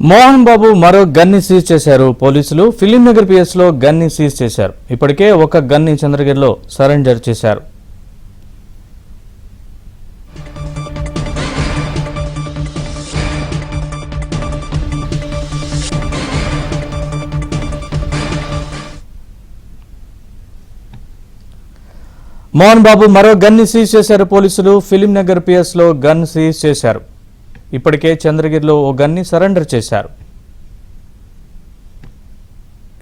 మోహన్ బాబు మరో గన్ని సీజ్ చేశారు పోలీసులు. ఫిలిం నగర్ పిఎస్ లో గన్ని సీజ్ చేశారు. ఇప్పటికే ఒక గన్ని చంద్రగిరిలో సరెండర్ చేశారు. మోహన్ బాబు మరో గన్ని సీజ్ చేశారు పోలీసులు. ఫిలిం నగర్ పిఎస్ లో గన్ సీజ్ చేశారు. ఇప్పటికే చంద్రగిరిలో ఓ గన్ని సరెండర్ చేశారు.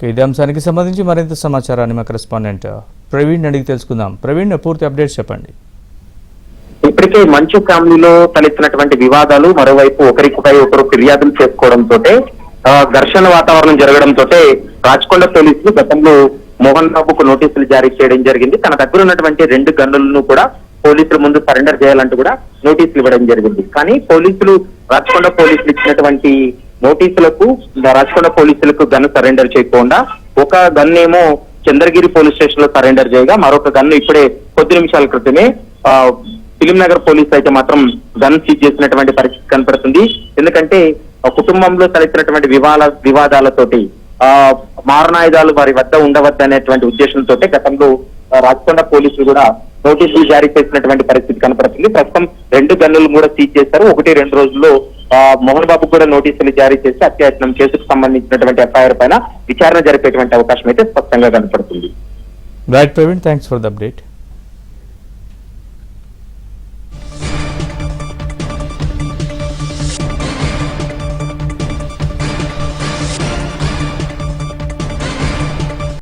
ఇదే అంశానికి సంబంధించి మరింత సమాచారాన్ని మా కరెస్పాండెంట్ ప్రవీణ్ అడిగి తెలుసుకుందాం. ప్రవీణ్, పూర్తి అప్డేట్స్ చెప్పండి. ఇప్పటికే మంచు ఫ్యామిలీలో తలెత్తినటువంటి వివాదాలు, మరోవైపు ఒకరిపై ఒకరు ఫిర్యాదులు చేసుకోవడంతో ఘర్షణ వాతావరణం జరగడంతో రాచకొండ పోలీసులు గతంలో మోహన్ బాబుకు నోటీసులు జారీ చేయడం జరిగింది. తన దగ్గర ఉన్నటువంటి 2 గన్నులను కూడా పోలీసుల ముందు సరెండర్ చేయాలంటూ కూడా నోటీసులు ఇవ్వడం జరిగింది. కానీ పోలీసులు రాచకొండ పోలీసులు ఇచ్చినటువంటి నోటీసులకు రాచకొండ పోలీసులకు గన్ను సరెండర్ చేయకుండా ఒక గన్ ఏమో చంద్రగిరి పోలీస్ స్టేషన్ లో సరెండర్ చేయగా మరొక గన్ను ఇప్పుడే కొద్ది నిమిషాల క్రితమే ఫిలిం నగర్ పోలీసు అయితే మాత్రం గన్ సీజ్ చేసినటువంటి పరిస్థితి కనపడుతుంది. ఎందుకంటే కుటుంబంలో తలెత్తినటువంటి వివాదాలతోటి మారణాయుధాలు వారి వద్ద ఉండవద్దనేటువంటి ఉద్దేశంతో గతంలో రాచకొండ పోలీసులు కూడా నోటీసులు జారీ చేసినటువంటి పరిస్థితి కనపడుతుంది. ప్రస్తుతం 2 గన్నులు కూడా సీజ్ చేశారు. 1-2 రోజుల్లో మోహన్ బాబు కూడా నోటీసులు జారీ చేసి అత్యాయత్నం కేసుకు సంబంధించినటువంటి ఎఫ్ఐఆర్ పైన విచారణ జరిపేటువంటి అవకాశం అయితే స్పష్టంగా కనపడుతుంది. Right Praveen, thanks for the update.